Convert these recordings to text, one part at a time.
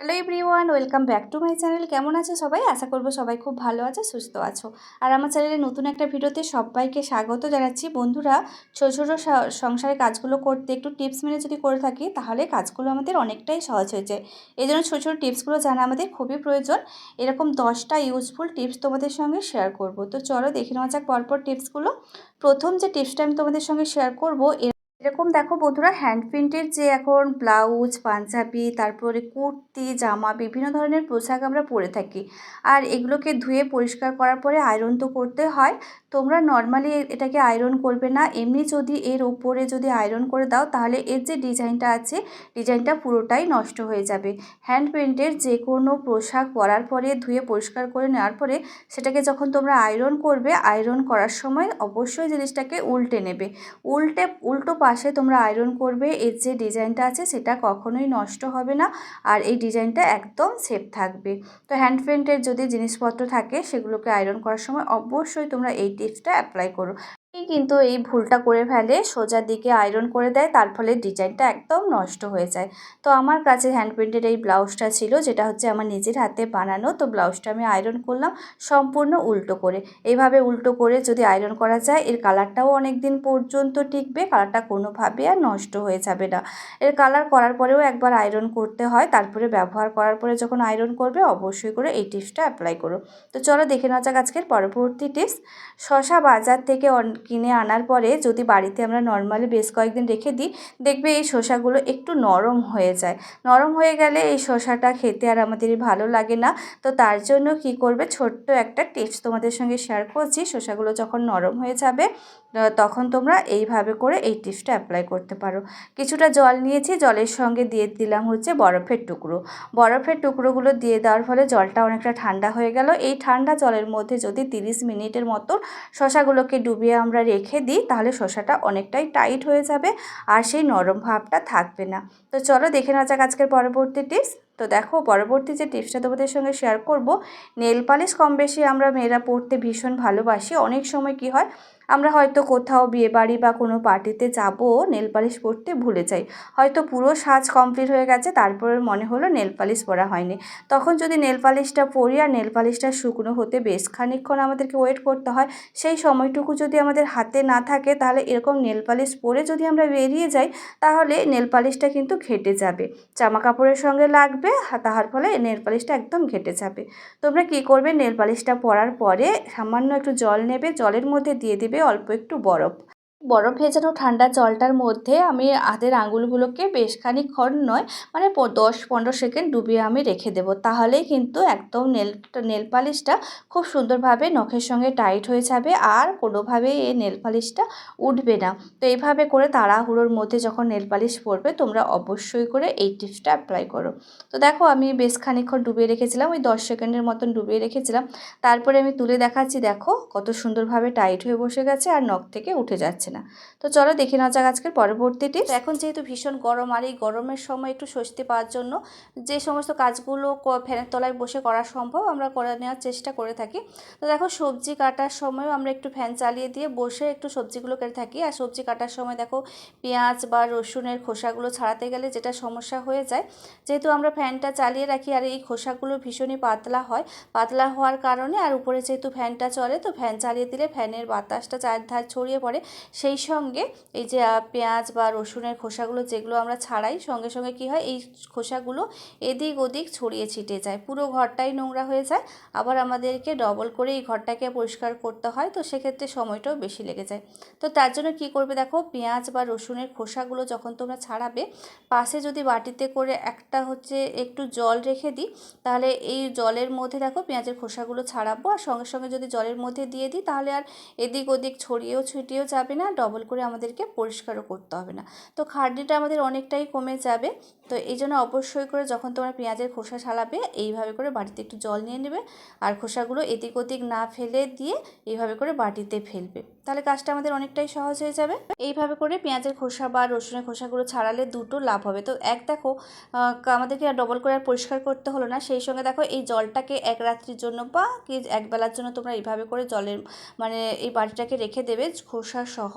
Hello everyone, welcome back to my channel. কেমন আছে সবাই? আশা করবো সবাই খুব ভালো আছে, সুস্থ আছো। আর আমার চ্যানেলে নতুন একটা ভিডিওতে সবাইকে স্বাগত জানাচ্ছি। বন্ধুরা, ছোটো ছোটো সংসারের কাজগুলো করতে একটু টিপস মেনে যদি করে থাকি তাহলে কাজগুলো আমাদের অনেকটাই সহজ হয়ে যায়। এই জন্য ছোটো ছোটো টিপসগুলো জানা আমাদের খুবই প্রয়োজন। এরকম 10টা ইউজফুল টিপস তোমাদের সঙ্গে শেয়ার করব। তো চলো দেখে নেওয়া যাক পরপর টিপসগুলো। প্রথম যে টিপসটা আমি তোমাদের সঙ্গে শেয়ার করবো, এরকম দেখো বন্ধুরা, হ্যান্ড প্রিন্টের যে এখন ব্লাউজ, পাঞ্জাবি, তারপরে কুর্তি, জামা, বিভিন্ন ধরনের পোশাক আমরা পরে থাকি। আর এগুলোকে ধুয়ে পরিষ্কার করার পরে আয়রন তো করতে হয়। তোমরা নর্মালি এটাকে আয়রন করবে না, এমনি যদি এর উপরে যদি আয়রন করে দাও তাহলে এর যে ডিজাইনটা আছে, ডিজাইনটা পুরোটাই নষ্ট হয়ে যাবে। হ্যান্ড প্রিন্টের যে কোনো পোশাক পরার পরে ধুয়ে পরিষ্কার করে নেওয়ার পরে সেটাকে যখন তোমরা আয়রন করবে, আয়রন করার সময় অবশ্যই জিনিসটাকে উল্টে নেবে। উল্টো পাশে তোমরা আয়রন করবে, এর যে ডিজাইনটা আছে সেটা কখনোই নষ্ট হবে না, আর এই ডিজাইনটা একদম সেফ থাকবে। তো হ্যান্ড পেইন্টের যদি জিনিসপত্র থাকে সেগুলোকে আয়রন করার সময় অবশ্যই তোমরা এই টিপসটা অ্যাপ্লাই করো। কিন্তু এই ভুলটা করে ফেলে, সোজা দিকে আয়রন করে দেয়, তার ফলে ডিজাইনটা একদম নষ্ট হয়ে যায়। তো আমার কাছে হ্যান্ড পেইন্টের এই ব্লাউজটা ছিল, যেটা হচ্ছে আমার নিজের হাতে বানানো। তো ব্লাউজটা আমি আয়রন করলাম সম্পূর্ণ উল্টো করে। এইভাবে উল্টো করে যদি আয়রন করা যায়, এর কালারটাও অনেক দিন পর্যন্ত টিকবে, কালারটা কোনোভাবে আর নষ্ট হয়ে যাবে না। এর কালার করার পরেও একবার আয়রন করতে হয়, তারপরে ব্যবহার করার পরে যখন আয়রন করবে অবশ্যই করে এই টিপসটা অ্যাপ্লাই করো। তো চলো দেখে নেওয়া যাক আজকের পরবর্তী টিপস। শসা বাজার থেকে কিনে আনার পরে যদি বাড়িতে আমরা নর্মালি বেশ কয়েকদিন রেখে দিই, দেখবে এই শসাগুলো একটু নরম হয়ে যায়। নরম হয়ে গেলে এই শসাটা খেতে আর আমাদের ভালো লাগে না। তো তার জন্য কি করবে, ছোট্ট একটা টিপস তোমাদের সঙ্গে শেয়ার করছি। শসাগুলো যখন নরম হয়ে যাবে তখন তোমরা এইভাবে করে এই টিপসটা অ্যাপ্লাই করতে পারো। কিছুটা জল নিয়েছি, জলের সঙ্গে দিয়ে দিলাম হচ্ছে বরফের টুকরো। বরফের টুকরোগুলো দিয়ে দেওয়ার ফলে জলটা অনেকটা ঠান্ডা হয়ে গেল। এই ঠান্ডা জলের মধ্যে যদি 30 মিনিটের মতো শসাগুলোকে ডুবিয়ে আমরা রেখে দিই তাহলে শসাটা অনেকটাই টাইট হয়ে যাবে, আর সেই নরম ভাবটা থাকবে না। তো চলো দেখে নেওয়া যাক আজকের পরবর্তী টিপস। তো দেখো, পরবর্তী যে টিপসটা তোমাদের সঙ্গে শেয়ার করব, নেল পালিশ কম বেশি আমরা মেয়েরা পরতে ভীষণ ভালোবাসি। অনেক সময় কি হয়, আমরা হয়তো কোথাও বিয়েবাড়ি বা কোনো পার্টিতে যাব, নেল পালিশ পরতে ভুলে যাই। হয়তো পুরো সাজ কমপ্লিট হয়ে গেছে, তারপরে মনে হলো নেল পালিশ পরা হয়নি। তখন যদি নেল পালিশটা পরি আর নেল পালিশটা শুকনো হতে বেশ খানিকক্ষণ আমাদেরকে ওয়েট করতে হয়, সেই সময়টুকু যদি আমাদের হাতে না থাকে তাহলে এরকম নেল পালিশ পরে যদি আমরা বেরিয়ে যাই তাহলে নেল পালিশটা কিন্তু ঘেটে যাবে, জামা কাপড়ের সঙ্গে লাগবে, তাহার ফলে নেল পালিশটা একদম ঘেটে যাবে। তোমরা কি করবে, নেল পালিশটা পরার পরে সামান্য একটু জল নেবে, জলের মধ্যে দিয়ে দিবে অল্প একটু বরফ। বরফ ভেজানো ঠান্ডা জলটার মধ্যে আমি হাতের আঙুলগুলোকে বেশ খানিকক্ষণ নয়, মানে 10-15 সেকেন্ড ডুবিয়ে আমি রেখে দেবো। তাহলেই কিন্তু একদম নেল পালিশটা খুব সুন্দরভাবে নখের সঙ্গে টাইট হয়ে যাবে, আর কোনোভাবেই এই নেল পালিশটা উঠবে না। তো এইভাবে করে তাড়াহুড়োর মধ্যে যখন নেল পালিশ পরবে তোমরা অবশ্যই করে এই টিপসটা অ্যাপ্লাই করো। তো দেখো, আমি বেশ খানিকক্ষণ ডুবিয়ে রেখেছিলাম, ওই 10 সেকেন্ডের মতন ডুবিয়ে রেখেছিলাম। তারপরে আমি তুলে দেখাচ্ছি, দেখো কত সুন্দরভাবে টাইট হয়ে বসে গেছে আর নখ থেকে উঠে যাচ্ছে না। তো চলো দেখে নেওয়া যাক আজকের পরবর্তী টিপস। এখন যেহেতু ভীষণ গরম, আর এই গরমের সময় একটু স্বস্তি পাওয়ার জন্য যে সমস্ত কাজগুলো ফ্যানের তলায় বসে করা সম্ভব আমরা করে নেওয়ার চেষ্টা করে থাকি। তো দেখো, সবজি কাটার সময়ও আমরা একটু ফ্যান চালিয়ে দিয়ে বসে একটু সবজিগুলো কেটে থাকি। আর সবজি কাটার সময় দেখো, পেঁয়াজ বা রসুনের খোসাগুলো ছাড়াতে গেলে যেটা সমস্যা হয়ে যায়, যেহেতু আমরা ফ্যানটা চালিয়ে রাখি আর এই খোসাগুলো ভীষণই পাতলা হয়, পাতলা হওয়ার কারণে আর উপরে যেহেতু ফ্যানটা চলে, তো ফ্যান চালিয়ে দিলে ফ্যানের বাতাসটা চারধার ছড়িয়ে পড়ে, সেই সঙ্গে এই যে পেঁয়াজ বা রসুনের খোসাগুলো যেগুলো আমরা ছাড়াই, সঙ্গে সঙ্গে কি হয়, এই খোসাগুলো এদিক ওদিক ছড়িয়ে ছিটে যায়, পুরো ঘরটাই নোংরা হয়ে যায়। আবার আমাদেরকে ডবল করে এই ঘরটাকে পরিষ্কার করতে হয়, তো সেক্ষেত্রে সময়টাও বেশি লেগে যায়। তো তার জন্য কি করবে, দেখো পেঁয়াজ বা রসুনের খোসাগুলো যখন তোমরা ছাড়াবে, পাশে যদি বাটিতে করে একটা হচ্ছে একটু জল রেখে দিই, তাহলে এই জলের মধ্যে দেখো পেঁয়াজের খোসাগুলো ছাড়াবো, আর সঙ্গে সঙ্গে যদি জলের মধ্যে দিয়ে দিই তাহলে আর এদিক ওদিক ছড়িয়েও ছিটিয়েও যাবে না, ডবল করে আমাদেরকে পরিষ্কারও করতে হবে না। তো খাটনিটা আমাদের অনেকটাই কমে যাবে। তো এই জন্য অবশ্যই করে যখন তোমরা পেঁয়াজের খোসা ছাড়াবে, এইভাবে করে বাটিতে একটু জল নিয়ে নেবে, আর খোসাগুলো এদিক ওদিক না ফেলে দিয়ে এইভাবে করে বাটিতে ফেলবে। তাহলে কাজটা আমাদের অনেকটাই সহজ হয়ে যাবে। এইভাবে করে পেঁয়াজের খোসা বা রসুনের খোসাগুলো ছাড়ালে দুটো লাভ হবে। তো দেখো আমাদেরকে আর ডবল করে আর পরিষ্কার করতে হলো না। সেই সঙ্গে দেখো এই জলটাকে এক রাত্রির জন্য বা কি এক বেলার জন্য তোমরা এইভাবে করে জলের মানে এই বাটিটাকে রেখে দেবে খোসা সহ।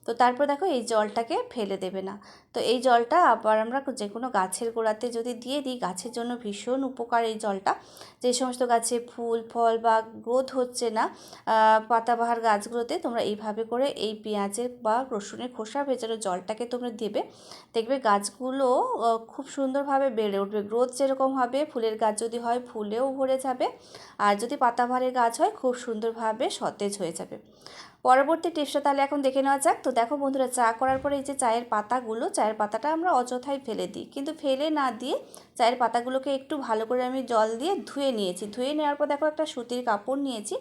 তো তারপর দেখো এই জলটাকে ফেলে দেবে না। তো এই জলটা আবার আমরা যে কোনো গাছের গোড়াতে যদি দিয়ে দিই, গাছের জন্য ভীষণ উপকার এই জলটা। যে সমস্ত গাছে ফুল ফল বা গ্রোথ হচ্ছে না পাতাবাহার গাছগুলোতে, তোমরা এইভাবে করে এই পেঁয়াজের বা রসুনের খোসা ভেজানো জলটাকে তোমরা দেবে, দেখবে গাছগুলো খুব সুন্দরভাবে বেড়ে উঠবে। গ্রোথ যেরকম হবে, ফুলের গাছ যদি হয় ফুলেও ভরে যাবে, আর যদি পাতাবাহারের গাছ হয় খুব সুন্দরভাবে সতেজ হয়ে যাবে। পরবর্তী টিপসটা তাহলে এখন দেখে নেওয়া যাক। তো দেখো বন্ধুরা, চা করার পরে এই যে চায়ের পাতাগুলো, চায়ের পাতাটা আমরা অযথাই ফেলে দিই, কিন্তু ফেলে না দিয়ে চায়ের পাতাগুলোকে একটু ভালো করে আমি জল দিয়ে ধুয়ে নিয়েছি। ধুয়ে নেওয়ার পর দেখো একটা সুতির কাপড় নিয়েছি,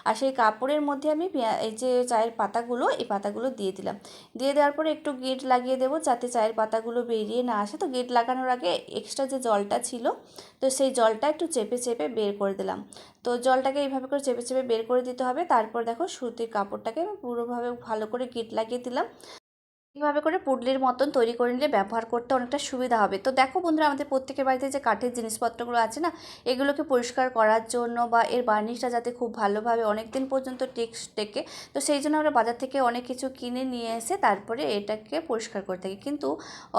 আর সেই কাপড়ের মধ্যে আমি এই যে চায়ের পাতাগুলো, এই পাতাগুলো দিয়ে দিলাম। দিয়ে দেওয়ার পরে একটু গিট লাগিয়ে দেবো যাতে চায়ের পাতাগুলো বেরিয়ে না আসে। তো গিট লাগানোর আগে এক্সট্রা যে জলটা ছিল, তো সেই জলটা একটু চেপে চেপে বের করে দিলাম। তো জলটাকে এইভাবে করে চেপে চেপে বের করে দিতে হবে। তারপর দেখো সুতির কাপড়টাকে আমি পুরোভাবে ভালো করে গিট লাগিয়ে দিলাম। এইভাবে করে পুডলির মতন তৈরি করে নিলে ব্যবহার করতে অনেকটা সুবিধা হবে। তো দেখো বন্ধুরা, আমাদের প্রত্যেকের বাড়িতে যে কাঠের জিনিসপত্রগুলো আছে না, এগুলোকে পরিষ্কার করার জন্য বা এর বার্নিশটা যাতে খুব ভালোভাবে অনেক দিন পর্যন্ত টেকে, তো সেই জন্য আমরা বাজার থেকে অনেক কিছু কিনে নিয়ে এসে তারপরে এটাকে পরিষ্কার করে থাকি। কিন্তু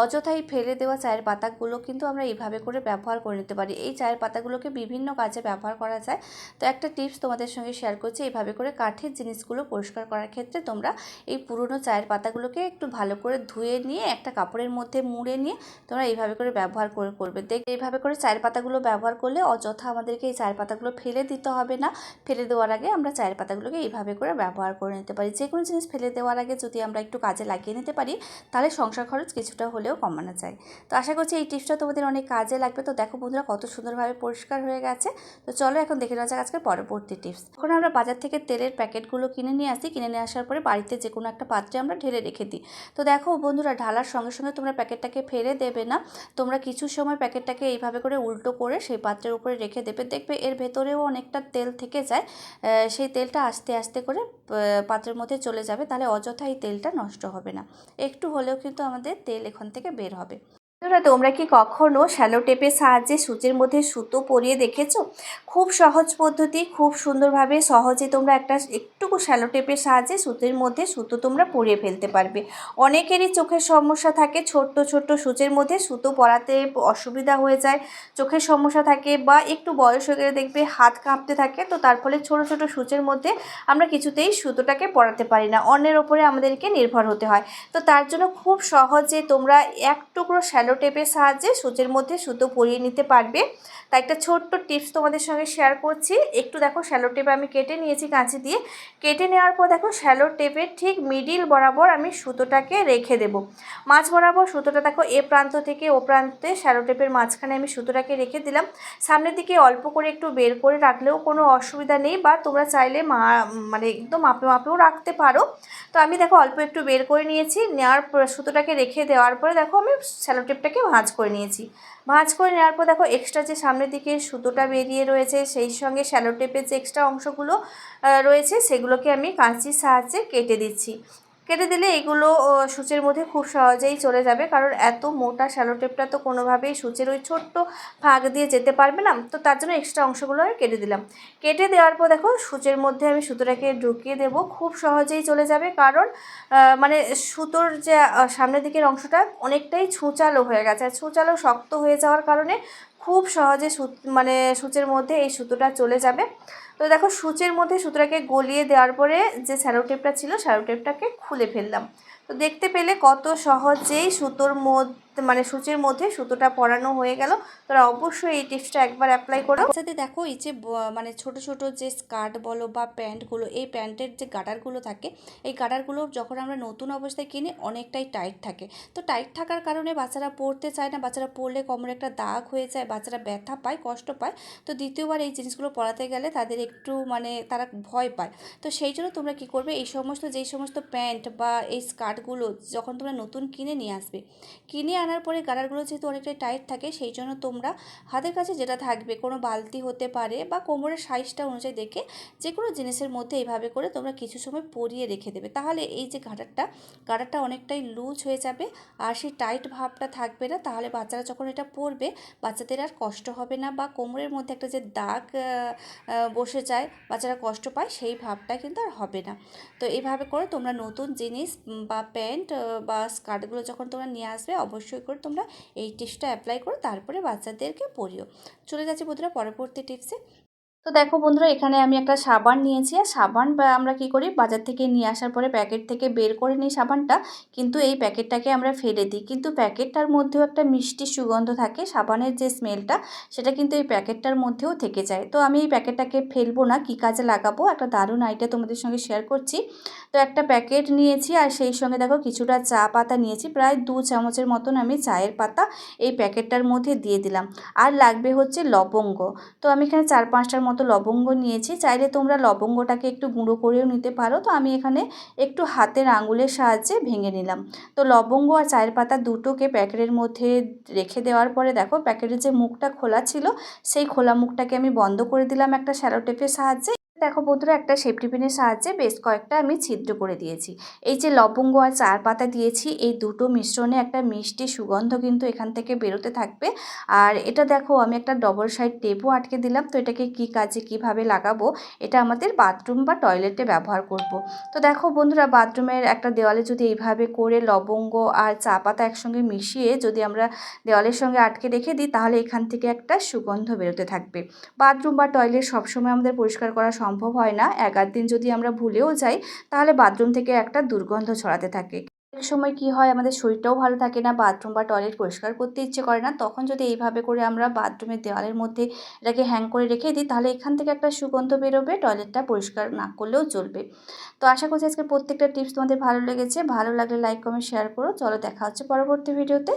অযথাই ফেলে দেওয়া চায়ের পাতাগুলো কিন্তু আমরা এইভাবে করে ব্যবহার করে নিতে পারি। এই চায়ের পাতাগুলোকে বিভিন্ন কাজে ব্যবহার করা যায়। তো একটা টিপস তোমাদের সঙ্গে শেয়ার করছি, এইভাবে করে কাঠের জিনিসগুলো পরিষ্কার করার ক্ষেত্রে তোমরা এই পুরনো চায়ের পাতাগুলোকে একটু ভালো করে ধুয়ে নিয়ে একটা কাপড়ের মধ্যে মুড়ে নিয়ে তোমরা এইভাবে করে ব্যবহার করবে। দেখবে এইভাবে করে চায়ের পাতাগুলো ব্যবহার করলে অযথা আমাদেরকে এই চায়ের পাতাগুলো ফেলে দিতে হবে না। ফেলে দেওয়ার আগে আমরা চায়ের পাতাগুলোকে এইভাবে করে ব্যবহার করে নিতে পারি। যে কোনো জিনিস ফেলে দেওয়ার আগে যদি আমরা একটু কাজে লাগিয়ে নিতে পারি, তাহলে সংসার খরচ কিছুটা হলেও কমানো যায়। তো আশা করছি এই টিপসটা তোমাদের অনেক কাজে লাগবে। তো দেখো বন্ধুরা, কত সুন্দরভাবে পরিষ্কার হয়ে গেছে। তো চলো এখন দেখে নেওয়া যাক আজকের পরবর্তী টিপস। এখন আমরা বাজার থেকে তেলের প্যাকেটগুলো কিনে নিয়ে আসি। কিনে নিয়ে আসার পরে বাড়িতে যে কোনো একটা পাত্রে আমরা ঢেলে রেখে দিই। তো দেখো বন্ধুরা, ঢালার সঙ্গে সঙ্গে তোমরা প্যাকেটটাকে ফেলে দেবে না। তোমরা কিছু সময় প্যাকেটটাকে এইভাবে করে উল্টো করে সেই পাত্রের উপরে রেখে দেবে। দেখবে এর ভেতরেও অনেকটা তেল থেকে যায়, সেই তেলটা আস্তে আস্তে করে পাত্রের মধ্যে চলে যাবে। তাহলে অযথা এই তেলটা নষ্ট হবে না, একটু হলেও কিন্তু আমাদের তেল এখান থেকে বের হবে। তোমরা কি কখনো শ্যালো টেপের সাহায্যে সূচের মধ্যে সুতো পরিয়ে দেখেছো? খুব সহজ পদ্ধতি, খুব সুন্দরভাবে সহজে তোমরা একটুকু শ্যালো টেপের সাহায্যে সুতোর মধ্যে সুতো তোমরা পরিয়ে ফেলতে পারবে। অনেকেরই চোখের সমস্যা থাকে, ছোট্ট ছোট্ট সূচের মধ্যে সুতো পরাতে অসুবিধা হয়ে যায়, চোখের সমস্যা থাকে, বা একটু বয়স হয়ে গেলে দেখবে হাত কাঁপতে থাকে। তো তার ফলে ছোটো ছোটো সূচের মধ্যে আমরা কিছুতেই সুতোটাকে পরাতে পারি না, অন্যের ওপরে আমাদেরকে নির্ভর হতে হয়। তো তার জন্য খুব সহজে তোমরা এক টুকরো শ্যালো টেপের সাহায্যে সূচের মধ্যে সুতো পরিয়ে নিতে পারবে। তাই একটা ছোট্ট টিপস তোমাদের সঙ্গে শেয়ার করছি। একটু দেখো শ্যালো টেপ আমি কেটে নিয়েছি কাঁচি দিয়ে। কেটে নেওয়ার পর দেখো শ্যালো টেপের ঠিক মিডিল বরাবর আমি সুতোটাকে রেখে দেব। মাঝ বরাবর সুতোটা দেখো এ প্রান্ত থেকে ও প্রান্তে শ্যালো টেপের মাঝখানে আমি সুতোটাকে রেখে দিলাম। সামনের দিকে অল্প করে একটু বের করে রাখলেও কোনো অসুবিধা নেই, বা তোমরা চাইলে মানে একদম মাপে মাপেও রাখতে পারো। তো আমি দেখো অল্প একটু বের করে নিয়েছি। নেওয়ার সুতোটাকে রেখে দেওয়ার পরে দেখো আমি শ্যালো টেপটাকে ভাঁজ করে নিয়েছি। ভাঁজ করে নেওয়ার পর দেখো এক্সট্রা যে সামনের দিকে সুতোটা বেরিয়ে রয়েছে, সেই সঙ্গে শ্যালো টেপের যে এক্সট্রা অংশগুলো রয়েছে, সেগুলোকে আমি কাঁচির সাহায্যে কেটে দিচ্ছি। কেটে দিলে এগুলো সূচের মধ্যে খুব সহজেই চলে যাবে, কারণ এত মোটা শ্যালো টেপটা তো কোনোভাবেই সূচের ওই ছোট্ট ফাঁক দিয়ে যেতে পারবে না। তো তার জন্য এক্সট্রা অংশগুলো আমি কেটে দিলাম। কেটে দেওয়ার পর দেখো সূচের মধ্যে আমি সুতোটাকে ঢুকিয়ে দেবো, খুব সহজেই চলে যাবে। কারণ মানে সুতোর যে সামনের দিকের অংশটা অনেকটাই ছুঁচালো হয়ে গেছে, আর ছুঁচালো শক্ত হয়ে যাওয়ার কারণে খুব সহজে মানে সূচের মধ্যে এই সুতোটা চলে যাবে। তো দেখো সূচের মধ্যে সুতোটাকে গলিয়ে দেওয়ার পরে যে শ্যালো টেপটা ছিল, শ্যালো টেপটাকে খুলে ফেললাম। তো দেখতে পেলে কত সহজেই সুতোর মধ্যে মানে সূচের মধ্যে সুতোটা পরানো হয়ে গেল। তোরা অবশ্যই এই টিপসটা একবার অ্যাপ্লাই করো। সাথে দেখো এই যে মানে ছোট ছোট যে স্কার্ট বলো বা প্যান্টগুলো, এই প্যান্টের যে গার্ডারগুলো থাকে, এই গার্ডারগুলো যখন আমরা নতুন অবস্থায় কিনি অনেকটাই টাইট থাকে। তো টাইট থাকার কারণে বাচ্চারা পরতে চায় না, বাচ্চারা পরলে কোমরে একটা দাগ হয়ে যায়, বাচ্চারা ব্যথা পায়, কষ্ট পায়। তো দ্বিতীয়বার এই জিনিসগুলো পরাতে গেলে তাদের একটু মানে তারা ভয় পায়। তো সেই জন্য তোমরা কী করবে, এই সমস্ত যেই সমস্ত প্যান্ট বা এই স্কার্ট গার্ডারগুলো যখন তোমরা নতুন কিনে নিয়ে আসবে, কিনে আনার পরে গার্ডারগুলো যেহেতু অনেকটাই টাইট থাকে, সেই জন্য তোমরা হাতের কাছে যেটা থাকবে, কোনো বালতি হতে পারে বা কোমরের সাইজটা অনুযায়ী দেখে যে কোনো জিনিসের মধ্যে এইভাবে করে তোমরা কিছু সময় পরিয়ে রেখে দেবে। তাহলে এই যে গার্ডারটা অনেকটাই লুজ হয়ে যাবে আর সেই টাইট ভাবটা থাকবে না। তাহলে বাচ্চারা যখন এটা পরবে, বাচ্চাদের আর কষ্ট হবে না, বা কোমরের মধ্যে একটা যে দাগ বসে যায়, বাচ্চারা কষ্ট পায়, সেই ভাবটা কিন্তু আর হবে না। তো এইভাবে করে তোমরা নতুন জিনিস বা প্যান্ট বা স্কার্টগুলো যখন তোমরা নিয়ে আসবে, অবশ্যই করে তোমরা এই টিপসটা অ্যাপ্লাই করো, তারপরে বাচ্চাদেরকে পরিও। চলে যাচ্ছি বন্ধুরা পরবর্তী টিপসে। তো দেখো বন্ধুরা, এখানে আমি একটা সাবান নিয়েছি। আর সাবান বা আমরা কি করি, বাজার থেকে নিয়ে আসার পরে প্যাকেট থেকে বের করে নিই সাবানটা, কিন্তু এই প্যাকেটটাকে আমরা ফেলে দিই। কিন্তু প্যাকেটটার মধ্যেও একটা মিষ্টি সুগন্ধ থাকে, সাবানের যে স্মেলটা সেটা কিন্তু এই প্যাকেটটার মধ্যেও থেকে যায়। তো আমি এই প্যাকেটটাকে ফেলবো না, কী কাজে লাগাবো, একটা দারুণ আইডিয়া তোমাদের সঙ্গে শেয়ার করছি। তো একটা প্যাকেট নিয়েছি আর সেই সঙ্গে দেখো কিছুটা চা পাতা নিয়েছি, প্রায় 2 চামচের মতন আমি চায়ের পাতা এই প্যাকেটটার মধ্যে দিয়ে দিলাম। আর লাগবে হচ্ছে লবঙ্গ। তো আমি এখানে 4-5টার মতো লবঙ্গ নিয়েছি। চাইলে তোমরা লবঙ্গটাকে একটু গুঁড়ো করেও নিতে পারো। তো আমি এখানে একটু হাতের আঙুলের সাহায্যে ভেঙে নিলাম। তো লবঙ্গ আর চায়ের পাতা দুটোকে প্যাকেটের মধ্যে রেখে দেওয়ার পরে দেখো প্যাকেটের যে মুখটা খোলা ছিল, সেই খোলা মুখটাকে আমি বন্ধ করে দিলাম একটা শ্যালো টেপের সাহায্যে। দেখো বন্ধুরা, একটা সেফটি পিনের সাহায্যে বেশ কয়েকটা আমি ছিদ্র করে দিয়েছি। এই যে লবঙ্গ আর চার পাতা দিয়েছি, এই দুটো মিশ্রণে একটা মিষ্টি সুগন্ধ কিন্তু এখান থেকে বেরোতে থাকবে। আর এটা দেখো আমি একটা ডবল সাইড টেপও আটকে দিলাম। তো এটাকে কী কাজে কিভাবে লাগাবো, এটা আমাদের বাথরুম বা টয়লেটে ব্যবহার করব। তো দেখো বন্ধুরা, বাথরুমের একটা দেওয়ালে যদি এইভাবে করে লবঙ্গ আর চা পাতা একসঙ্গে মিশিয়ে যদি আমরা দেওয়ালের সঙ্গে আটকে রেখে দিই, তাহলে এখান থেকে একটা সুগন্ধ বেরোতে থাকবে। বাথরুম বা টয়লেট সবসময় আমাদের পরিষ্কার করা সম্ভব হয় না। 1-8 দিন যদি আমরা ভুলেও যাই, তাহলে বাথরুম থেকে একটা দুর্গন্ধ ছড়াতে থাকে। অনেক সময় কি হয়, আমাদের শরীরটাও ভালো থাকে না, বাথরুম বা টয়লেট পরিষ্কার করতে ইচ্ছে করে না, তখন যদি এইভাবে করে আমরা বাথরুমের দেওয়ালের মধ্যে এটাকে হ্যাং করে রেখে দিই, তাহলে এখান থেকে একটা সুগন্ধ বেরোবে, টয়লেটটা পরিষ্কার না করলেও চলবে। তো আশা করছি আজকের প্রত্যেকটা টিপস তোমাদের ভালো লেগেছে। ভালো লাগলে লাইক, কমেন্ট, শেয়ার করো। চলো দেখা হচ্ছে পরবর্তী ভিডিওতে।